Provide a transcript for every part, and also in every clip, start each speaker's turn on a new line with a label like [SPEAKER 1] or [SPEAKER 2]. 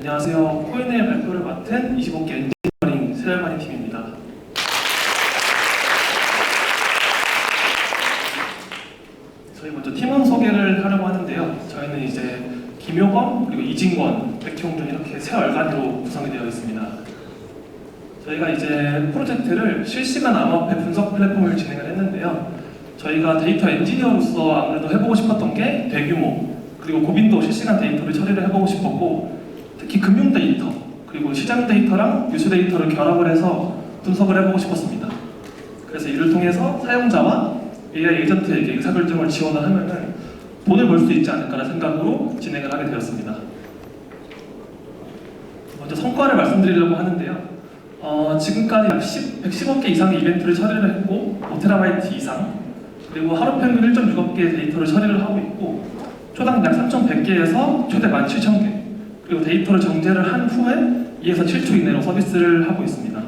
[SPEAKER 1] 안녕하세요. 코인의 발표를 맡은 25개 엔지니어링 세알마리 팀입니다. 저희 먼저 팀원 소개를 하려고 하는데요. 저희는 이제 김효범, 그리고 이진권, 백형준 이렇게 세 얼간으로 구성이 되어 있습니다. 저희가 이제 프로젝트를 실시간 암호화폐 분석 플랫폼을 진행을 했는데요. 저희가 데이터 엔지니어로서 아무래도 해보고 싶었던 게 대규모, 그리고 고빈도 실시간 데이터를 처리를 해보고 싶었고, 특히 금융 데이터, 그리고 시장 데이터랑 뉴스 데이터를 결합을 해서 분석을 해보고 싶었습니다. 그래서 이를 통해서 사용자와 AI 에이전트에게 의사결정을 지원을 하면은 돈을 벌 수 있지 않을까라는 생각으로 진행을 하게 되었습니다. 먼저 성과를 말씀드리려고 하는데요. 지금까지 110억 개 이상의 이벤트를 처리를 했고 5TB 이상, 그리고 하루 평균 1.6억 개의 데이터를 처리를 하고 있고, 초당 약 3,100개에서 최대 17,000개, 그리고 데이터를 정제를 한 후에 2에서 7초 이내로 서비스를 하고 있습니다.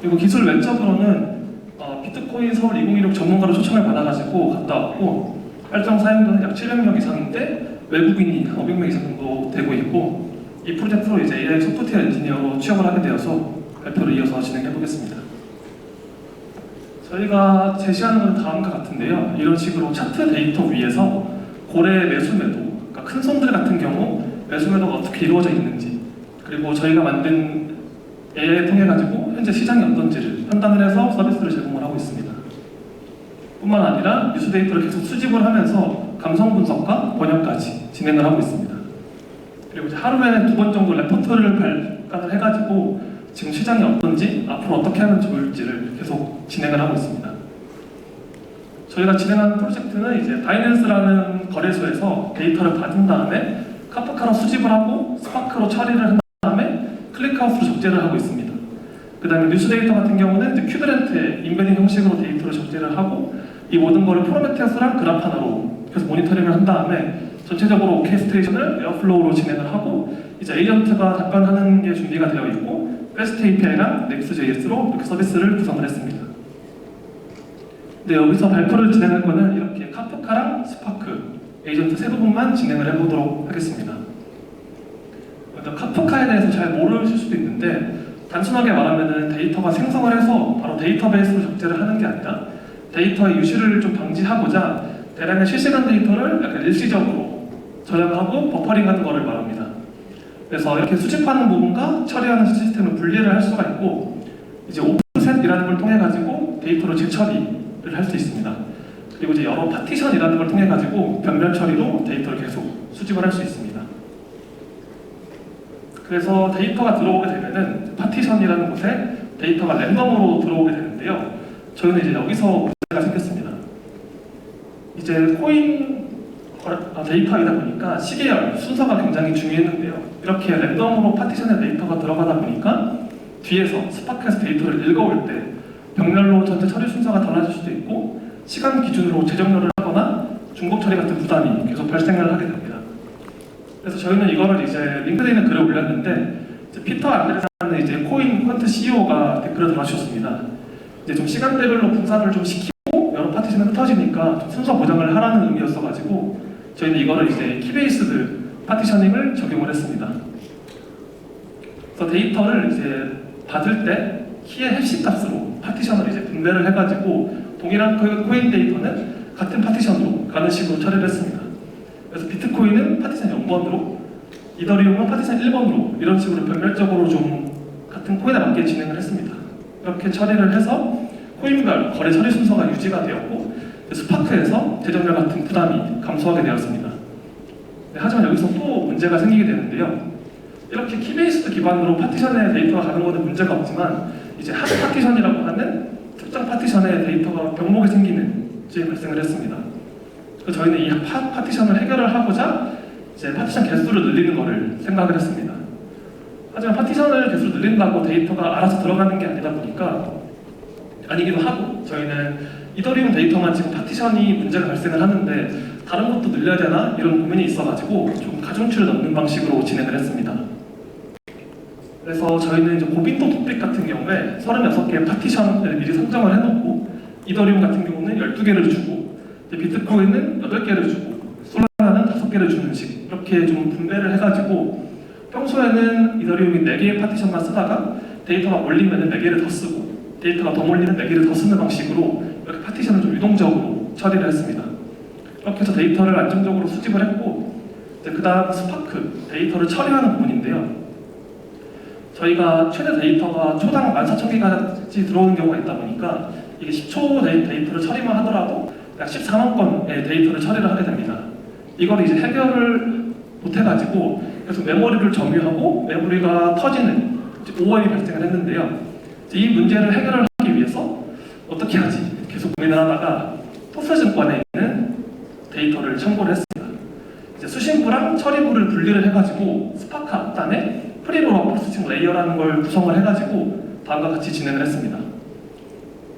[SPEAKER 1] 그리고 기술 외적으로는 비트코인 서울 2016 전문가로 초청을 받아가지고 갔다 왔고, 활동 사용자는 약 700명 이상인데 외국인이 한 500명 이상 정도 되고 있고, 이 프로젝트로 이제 AI 소프트웨어 엔지니어로 취업을 하게 되어서 발표를 이어서 진행해 보겠습니다. 저희가 제시하는 건 다음과 같은데요. 이런 식으로 차트 데이터 위에서 고래 매수매도, 그러니까 큰 손들 같은 경우 매수매도가 어떻게 이루어져 있는지, 그리고 저희가 만든 AI를 통해 가지고 현재 시장이 어떤지를 판단을 해서 서비스를 제공을 하고 있습니다. 뿐만 아니라 뉴스 데이터를 계속 수집을 하면서 감성 분석과 번역까지 진행을 하고 있습니다. 그리고 이제 하루에 2번 정도 레포트를 발간을 해가지고 지금 시장이 어떤지, 앞으로 어떻게 하면 좋을지를 계속 진행을 하고 있습니다. 저희가 진행하는 프로젝트는 이제 바이낸스라는 거래소에서 데이터를 받은 다음에 카프카로 수집을 하고 스파크로 처리를 한 다음에 클릭하우스로 적재를 하고 있습니다. 그 다음에 뉴스 데이터 같은 경우는 이제 큐드렌트에 인베딩 형식으로 데이터를 적재를 하고, 이 모든 거를 프로메테우스랑 그라파나로 계속 모니터링을 한 다음에 전체적으로 오케스트레이션을 에어플로우로 진행을 하고, 이제 에이전트가 답변하는 게 준비가 되어 있고, REST API랑 Next.js로 이렇게 서비스를 구성을 했습니다. 네, 여기서 발표를 진행할 거는 이렇게 카프카랑 스파크, 에이전트 세 부분만 진행을 해보도록 하겠습니다. 먼저 카프카에 대해서 잘 모르실 수도 있는데, 단순하게 말하면 데이터가 생성을 해서 바로 데이터베이스로 적재를 하는 게 아니라 데이터의 유실을 좀 방지하고자 대량의 실시간 데이터를 약간 일시적으로 저장하고 버퍼링하는 것을 말합니다. 그래서 이렇게 수집하는 부분과 처리하는 시스템을 분리를 할 수가 있고, 이제 오픈셋이라는 걸 통해 가지고 데이터를 재처리를 할 수 있습니다. 그리고 이제 여러 파티션이라는 걸 통해 가지고 변별 처리로 데이터를 계속 수집을 할 수 있습니다. 그래서 데이터가 들어오게 되면은 파티션이라는 곳에 데이터가 랜덤으로 들어오게 되는데요. 저희는 이제 여기서 문제가 생겼습니다. 이제 코인 데이터이다 보니까 시계열, 순서가 굉장히 중요했는데요. 이렇게 랜덤으로 파티션에 데이터가 들어가다 보니까 뒤에서 스파크에서 데이터를 읽어올 때 병렬로 전체 처리 순서가 달라질 수도 있고, 시간 기준으로 재정렬을 하거나 중복 처리 같은 부담이 계속 발생을 하게 됩니다. 그래서 저희는 이거를 이제 링크드인에 글을 올렸는데, 이제 피터 안드레사는 이제 코인 퀀트 CEO가 댓글을 달아주셨습니다. 이제 좀 시간대별로 분산을 좀 시키고 여러 파티션에 흩어지니까 좀 순서 보장을 하라는 의미였어가지고 저희는 이거를 이제 키베이스드 파티셔닝을 적용을 했습니다. 그래서 데이터를 이제 받을 때 키의 해시 값으로 파티션을 이제 분배를 해가지고 동일한 코인 데이터는 같은 파티션으로 가는 식으로 처리를 했습니다. 그래서 비트코인은 파티션 0번으로, 이더리움은 파티션 1번으로 이런 식으로 변별적으로 좀 같은 코인에 맞게 진행을 했습니다. 이렇게 처리를 해서 코인별 거래 처리 순서가 유지가 되었고, 스파크에서 재정렬 같은 부담이 감소하게 되었습니다. 네, 하지만 여기서 또 문제가 생기게 되는데요. 이렇게 키베이스드 기반으로 파티션에 데이터가 가는 것은 문제가 없지만, 이제 하드 파티션이라고 하는 특정 파티션에 데이터가 병목이 생기는 문제가 발생을 했습니다. 그래서 저희는 이 파티션을 해결을 하고자 이제 파티션 개수를 늘리는 것을 생각을 했습니다. 하지만 파티션을 개수를 늘린다고 데이터가 알아서 들어가는 게 아니다 보니까, 아니기도 하고, 저희는 이더리움 데이터만 지금 파티션이 문제가 발생을 하는데 다른 것도 늘려야 되나 이런 고민이 있어가지고 좀 가중치를 넣는 방식으로 진행을 했습니다. 그래서 저희는 이제 고빈도 토픽 같은 경우에 36개의 파티션을 미리 선정을 해놓고, 이더리움 같은 경우는 12개를 주고, 비트코인은 8개를 주고, 솔라나는 5개를 주는 식, 이렇게 좀 분배를 해가지고 평소에는 이더리움이 4개의 파티션만 쓰다가 데이터가 몰리면 4개를 더 쓰고 데이터가 더 몰리면 4개를 더 쓰는 방식으로 이렇게 파티션을 좀 유동적으로 처리를 했습니다. 이렇게 해서 데이터를 안정적으로 수집을 했고 그 다음 스파크, 데이터를 처리하는 부분인데요. 저희가 최대 데이터가 초당 14,000개까지 들어오는 경우가 있다 보니까 이게 10초 데이터를 처리만 하더라도 약 14만 건의 데이터를 처리를 하게 됩니다. 이걸 이제 해결을 못해가지고 계속 메모리를 점유하고 메모리가 터지는 오버이 발생을 했는데요. 이 문제를 해결을 하기 위해서 어떻게 하지? 계속 고민을 하다가 토스증권에 있는 데이터를 참고를 했습니다. 이제 수신부랑 처리부를 분리를 해가지고 스파크 앞단에 프리로어 프로세싱 레이어라는 걸 구성을 해가지고 다음과 같이 진행을 했습니다.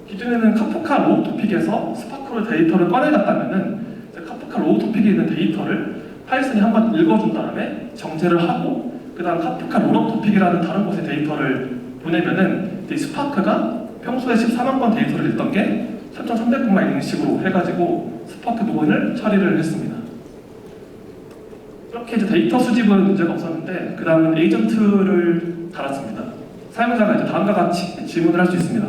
[SPEAKER 1] 기존에는 카프카 로우 토픽에서 스파크로 데이터를 꺼내갔다면은 카프카 로우 토픽에 있는 데이터를 파이썬이 한번 읽어준 다음에 정제를 하고 그 다음 카프카 롤업 토픽이라는 다른 곳에 데이터를 보내면은 이 스파크가 평소에 14만 건 데이터를 읽던 게 3,300건만 읽는 식으로 해가지고 스파크 부분을 처리를 했습니다. 이렇게 이제 데이터 수집은 문제가 없었는데 그 다음은 에이전트를 달았습니다. 사용자가 이제 다음과 같이 질문을 할 수 있습니다.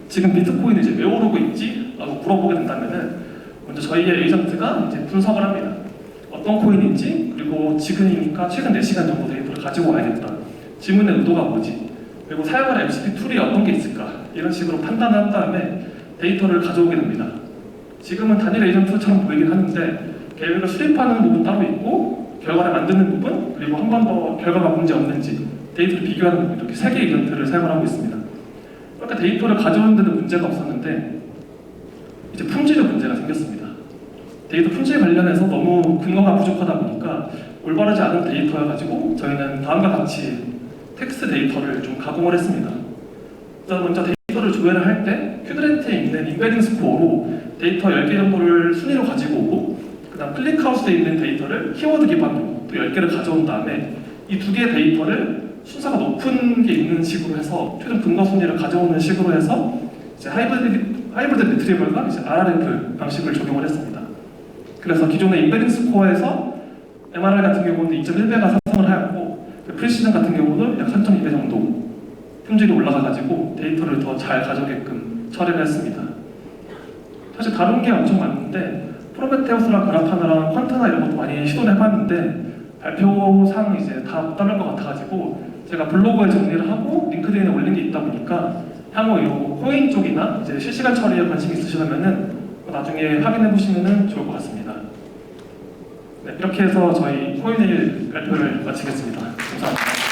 [SPEAKER 1] 지금 비트코인을 이제 왜 오르고 있지? 라고 물어보게 된다면은 먼저 저희의 에이전트가 이제 분석을 합니다. 어떤 코인인지 그리고 지금이니까 최근 4시간 정도 데이터를 가지고 와야겠다. 질문의 의도가 뭐지? 그리고 사용할 MCP 툴이 어떤 게 있을까? 이런 식으로 판단을 한 다음에 데이터를 가져오게 됩니다. 지금은 단일 에이전트처럼 보이긴 하는데 계획을 수립하는 부분 따로 있고 결과를 만드는 부분 그리고 한 번 더 결과가 문제 없는지 데이터를 비교하는 부분 이렇게 3개의 에이전트를 사용을 하고 있습니다. 그러니까 데이터를 가져오는 데는 문제가 없었는데 이제 품질의 문제가 생겼습니다. 데이터 품질 관련해서 너무 근거가 부족하다 보니까 올바르지 않은 데이터여가지고 저희는 다음과 같이 텍스트 데이터를 좀 가공을 했습니다. 그래서 먼저 데이터를 조회를 할 때 큐드렌트에 있는 인베딩 스코어로 데이터 10개 정도를 순위로 가지고 오고 그 다음 클릭하우스에 있는 데이터를 키워드 기반으로 또 10개를 가져온 다음에 이 2개의 데이터를 순서가 높은 게 있는 식으로 해서 최종 근거 순위를 가져오는 식으로 해서 이제 하이브리드 리트리버가 이제 RRF 방식을 적용을 했습니다. 그래서 기존의 인베딩 스코어에서 MRR 같은 경우는 2.1배가 상승을 하였고 프리시즌 같은 경우는 약 3.2배 정도 품질이 올라가가지고 데이터를 더 잘 가져오게끔 처리를 했습니다. 사실 다른 게 엄청 많은데 프로메테우스랑 그라파나랑 퀀트나 이런 것도 많이 시도를 해봤는데 발표상 이제 다 못 담을 것 같아가지고 제가 블로그에 정리를 하고 링크드인에 올린 게 있다 보니까 향후 이 코인 쪽이나 이제 실시간 처리에 관심 있으시다면은 나중에 확인해 보시면 좋을 것 같습니다. 네, 이렇게 해서 저희 코인일 발표를 마치겠습니다. 감사합니다.